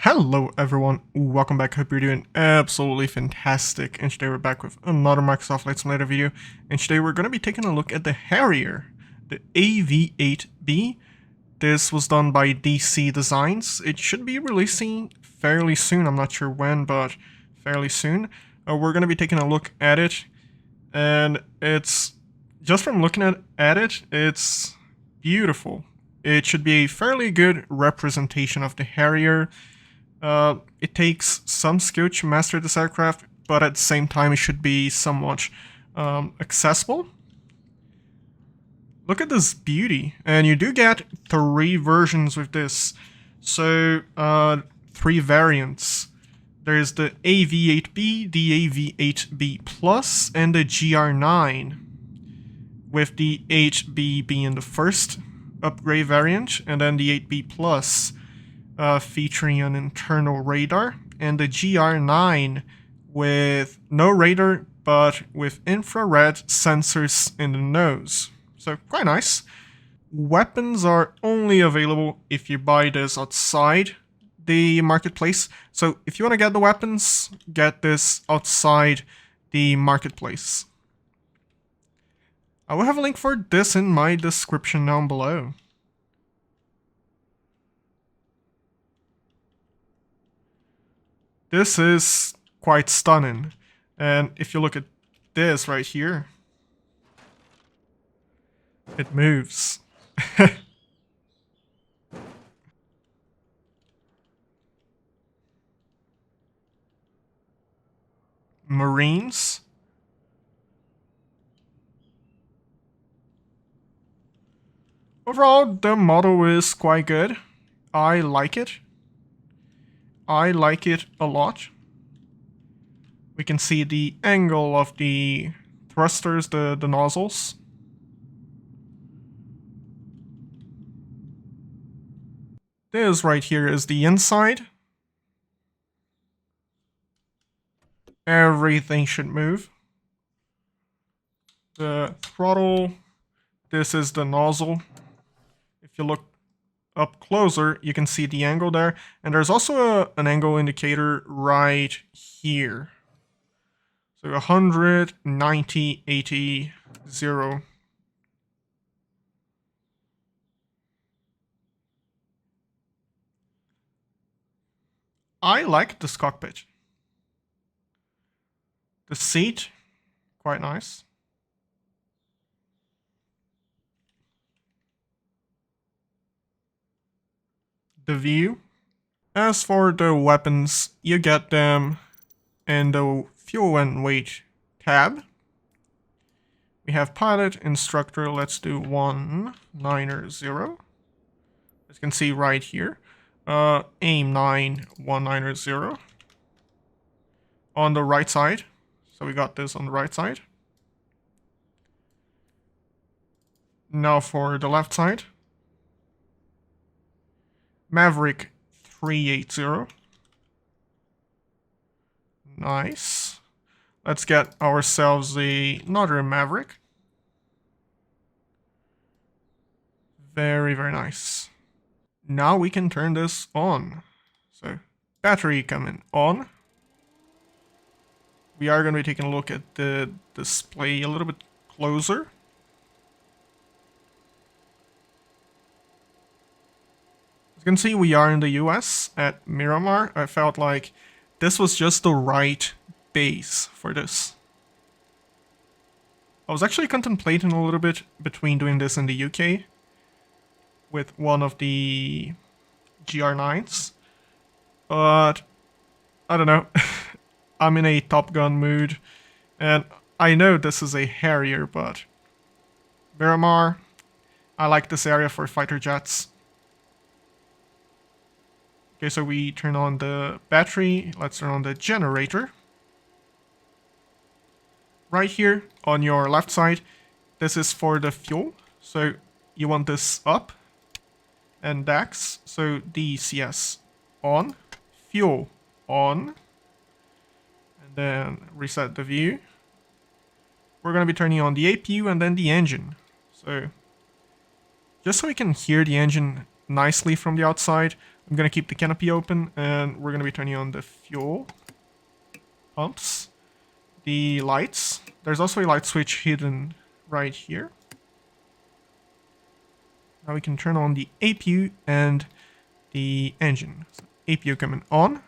Hello everyone, welcome back. Hope you're doing absolutely fantastic. And today we're back with another Microsoft Flight Simulator video. And today we're going to be taking a look at the Harrier, the AV-8B. This was done by DC Designs. It should be releasing fairly soon. I'm not sure when, but fairly soon. We're going to be taking a look at it. And it's, just from looking at it, it's beautiful. It should be a fairly good representation of the Harrier. It takes some skill to master this aircraft, but at the same time it should be somewhat accessible. Look at this beauty, and you do get 3 versions with this. So, 3 variants. There's the AV-8B, the AV-8B Plus, and the GR9, with the 8B being the first upgrade variant, and then the 8B Plus featuring an internal radar, and the GR9 with no radar but with infrared sensors in the nose. So quite nice. Weapons are only available if you buy this outside the marketplace. So if you want to get the weapons, get this outside the marketplace. I will have a link for this in my description down below. This is quite stunning, and if you look at this right here, it moves. Marines. Overall, the model is quite good. I like it. I like it a lot. We can see the angle of the thrusters, the nozzles. This right here is the inside. Everything should move. The throttle, this is the nozzle. If you look up closer, you can see the angle there, and there's also an angle indicator right here. So 100, 90, 80, 0. I like this cockpit. The seat, quite nice. The view. As for the weapons, you get them in the fuel and weight tab. We have pilot, instructor, let's do 190. As you can see right here. Aim 9, 190. On the right side. So we got this on the right side. Now for the left side. Maverick 380. Nice. Let's get ourselves another Maverick. Very, very nice. Now we can turn this on. So, battery coming on. We are going to be taking a look at the display a little bit closer. As you can see, we are in the US at Miramar. I felt like this was just the right base for this. I was actually contemplating a little bit between doing this in the UK with one of the GR9s, but I don't know. I'm in a Top Gun mood, and I know this is a Harrier, but Miramar, I like this area for fighter jets. Okay, so we turn on the battery. Let's turn on the generator. Right here on your left side, this is for the fuel. So you want this up, and DAX, so DCS on, fuel on, and then reset the view. We're going to be turning on the APU and then the engine. So just so we can hear the engine nicely from the outside, I'm gonna keep the canopy open, and we're gonna be turning on the fuel pumps, the lights. There's also a light switch hidden right here. Now we can turn on the APU and the engine. So APU coming on,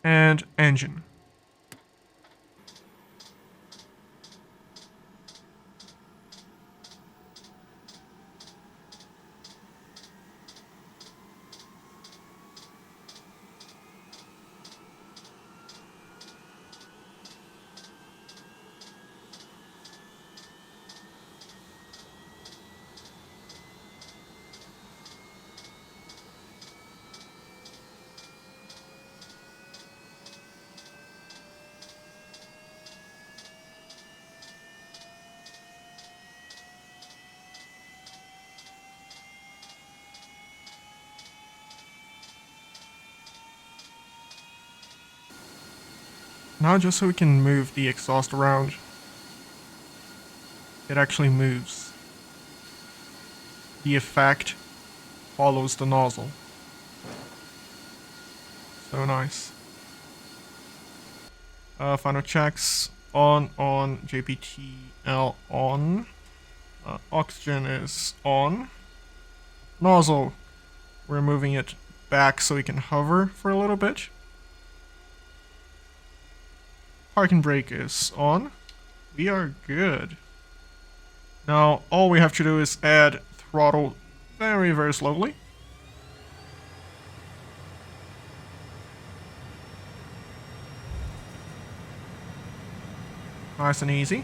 and engine. Now just so we can move the exhaust around, it actually moves. The effect follows the nozzle. So nice. Final checks on, JPTL on. Oxygen is on. Nozzle, we're moving it back so we can hover for a little bit. Parking brake is on. We are good. Now all we have to do is add throttle very, very slowly. Nice and easy.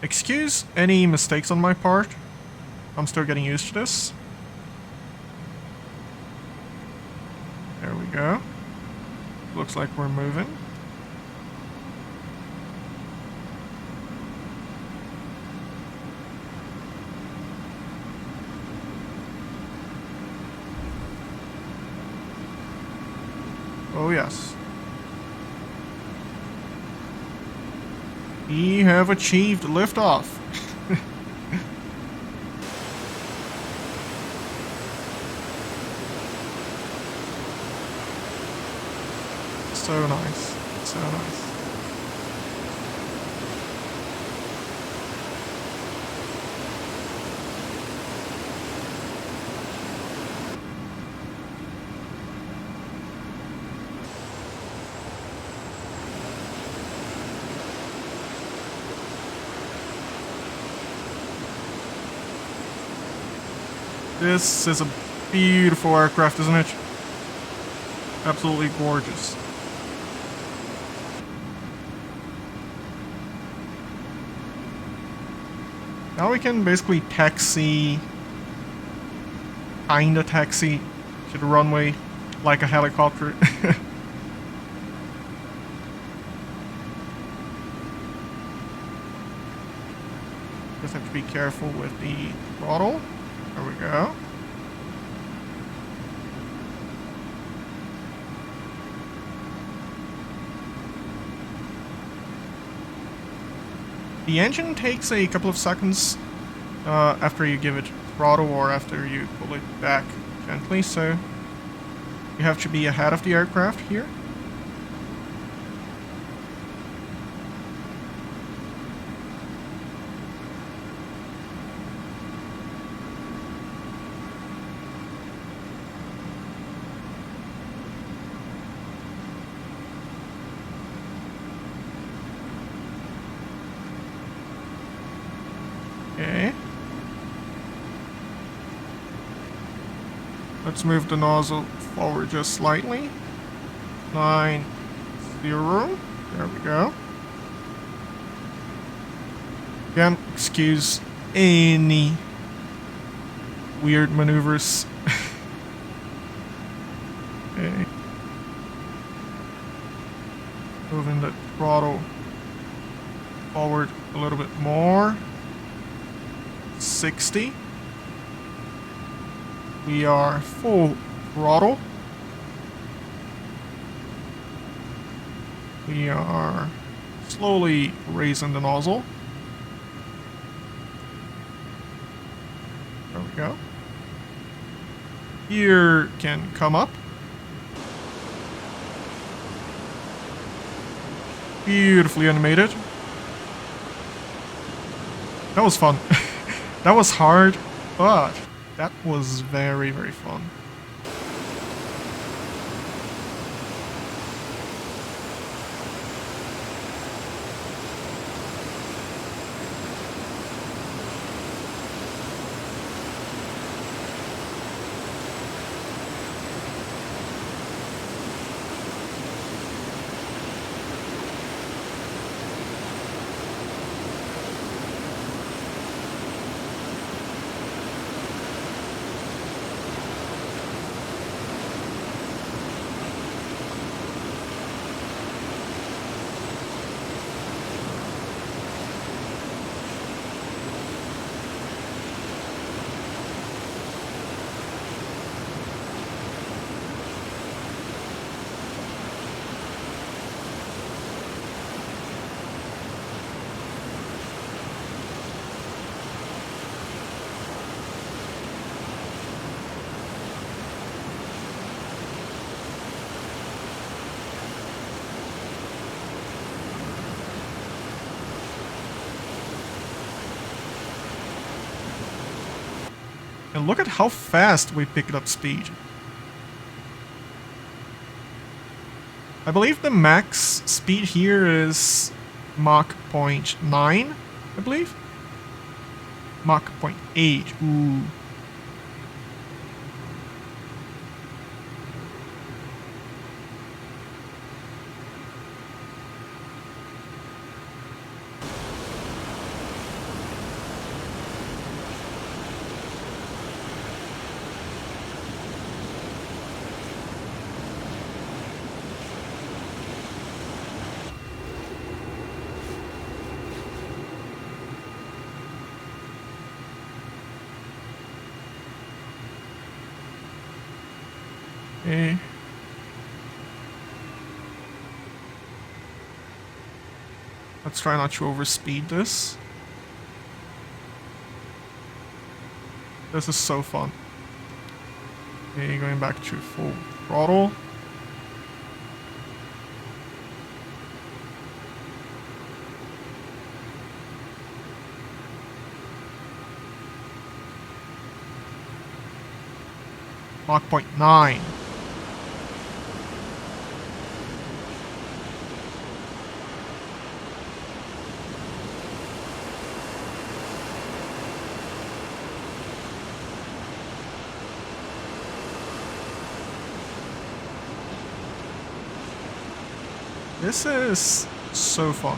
Excuse any mistakes on my part. I'm still getting used to this. There we go. Looks like we're moving. Oh yes. We have achieved liftoff. So nice. So nice. This is a beautiful aircraft, isn't it? Absolutely gorgeous. Now we can basically taxi, kinda taxi to the runway like a helicopter. Just have to be careful with the throttle. There we go. The engine takes a couple of seconds after you give it throttle or after you pull it back gently, so you have to be ahead of the aircraft here. Okay. Let's move the nozzle forward just slightly. 90. There we go. Again, excuse any weird maneuvers. Okay. Moving the throttle forward a little bit more. 60. We are full throttle. We are slowly raising the nozzle. There we go. Here can come up. Beautifully animated. That was fun. That was hard, but that was very, very fun. And look at how fast we picked up speed. I believe the max speed here is Mach 0.9, I believe. Mach 0.8, ooh. Okay. Let's try not to overspeed this. This is so fun. Okay, going back to full throttle. Mach 0.9. This is so fun.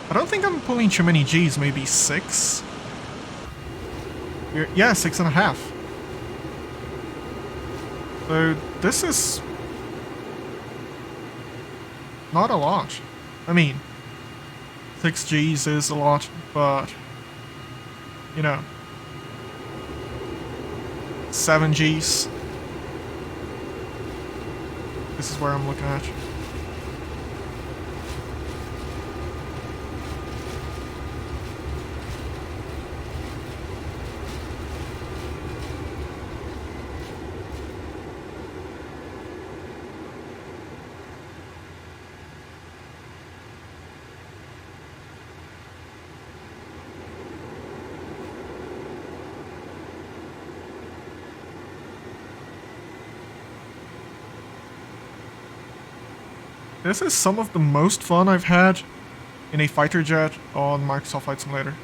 I don't think I'm pulling too many Gs, maybe 6? Yeah, 6.5. So this is not a lot. I mean, 6 Gs is a lot, but you know, 7 Gs. This is where I'm looking at. This is some of the most fun I've had in a fighter jet on Microsoft Flight Simulator.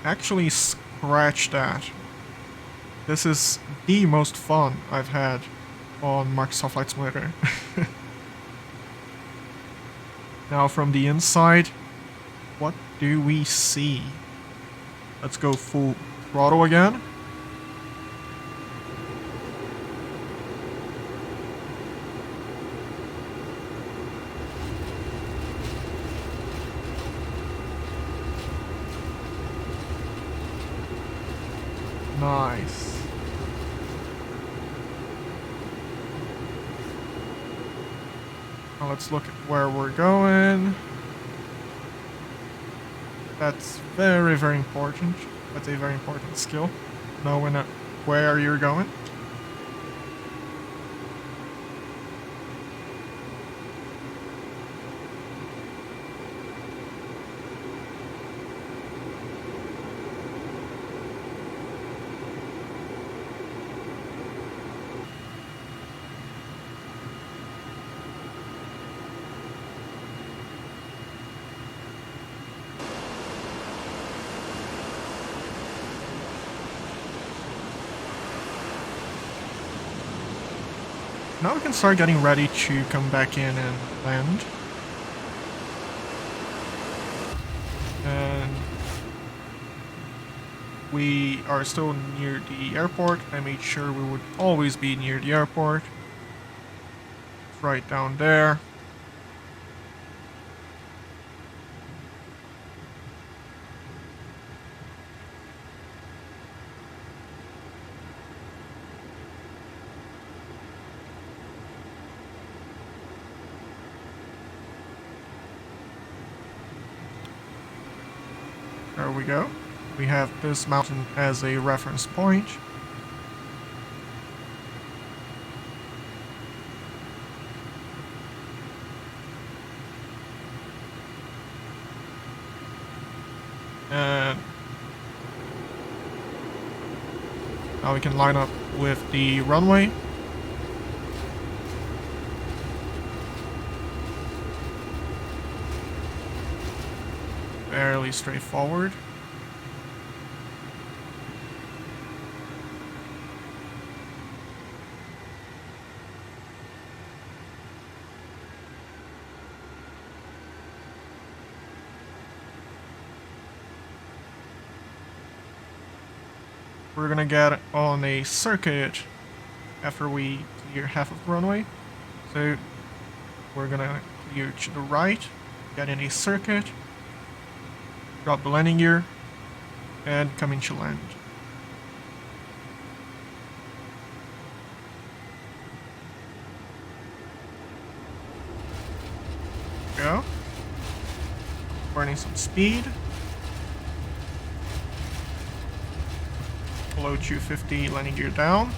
Actually, scratch that. This is the most fun I've had on Microsoft Flight Simulator. Now from the inside, what do we see? Let's go full throttle again. Nice. Now let's look at where we're going. That's very, very important. That's a very important skill. Knowing where you're going. Now we can start getting ready to come back in and land. And we are still near the airport. I made sure we would always be near the airport. It's right down there. There we go. We have this mountain as a reference point. And now we can line up with the runway. Fairly straightforward. We're gonna get on a circuit after we clear half of the runway. So we're gonna clear to the right, get in a circuit, drop the landing gear, and come into land. Go. Burning some speed. Below 250, landing gear down.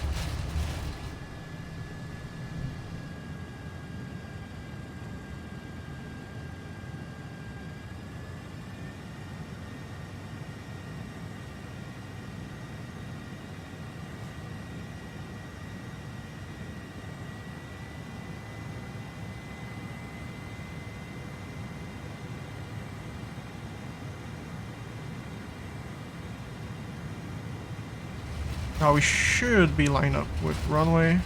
Now we should be lined up with runway.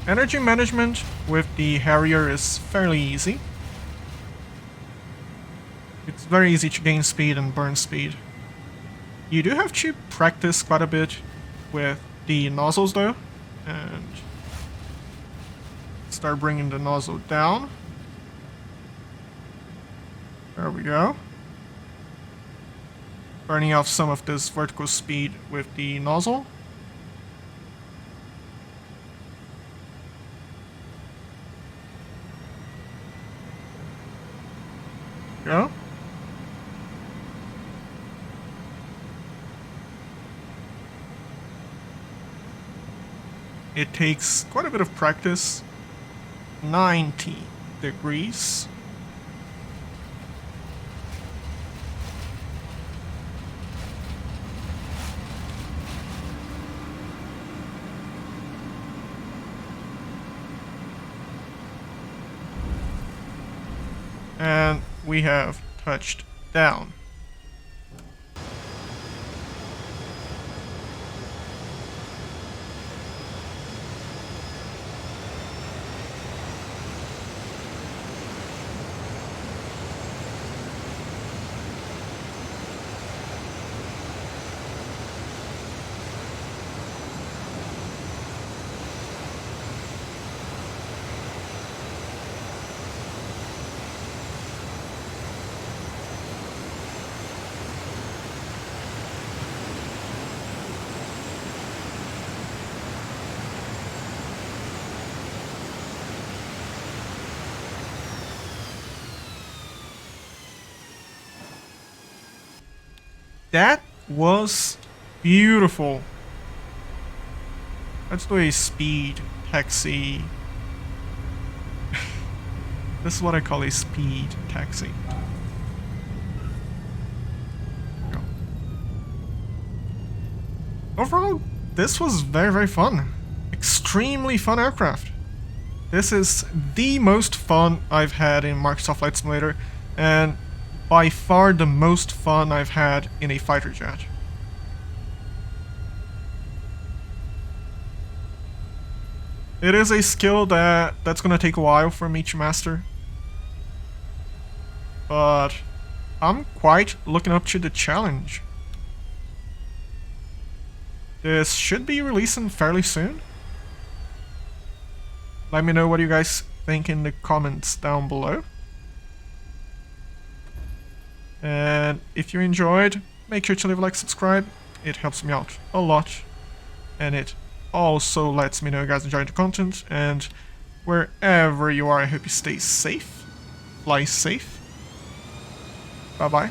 Energy management with the Harrier is fairly easy. It's very easy to gain speed and burn speed. You do have to practice quite a bit with the nozzles though, and start bringing the nozzle down. There we go. Burning off some of this vertical speed with the nozzle. Go. It takes quite a bit of practice. 90 degrees. And we have touched down. That was beautiful. Let's do a speed taxi. This is what I call a speed taxi. Go. Overall, this was very, very fun. Extremely fun aircraft. This is the most fun I've had in Microsoft Flight Simulator, and by far the most fun I've had in a fighter jet. It is a skill that's gonna take a while for me to master, but I'm quite looking up to the challenge. This should be releasing fairly soon. Let me know what you guys think in the comments down below. And if you enjoyed, make sure to leave a like, subscribe. It helps me out a lot. And it also lets me know you guys enjoyed the content. And wherever you are, I hope you stay safe. Fly safe. Bye bye.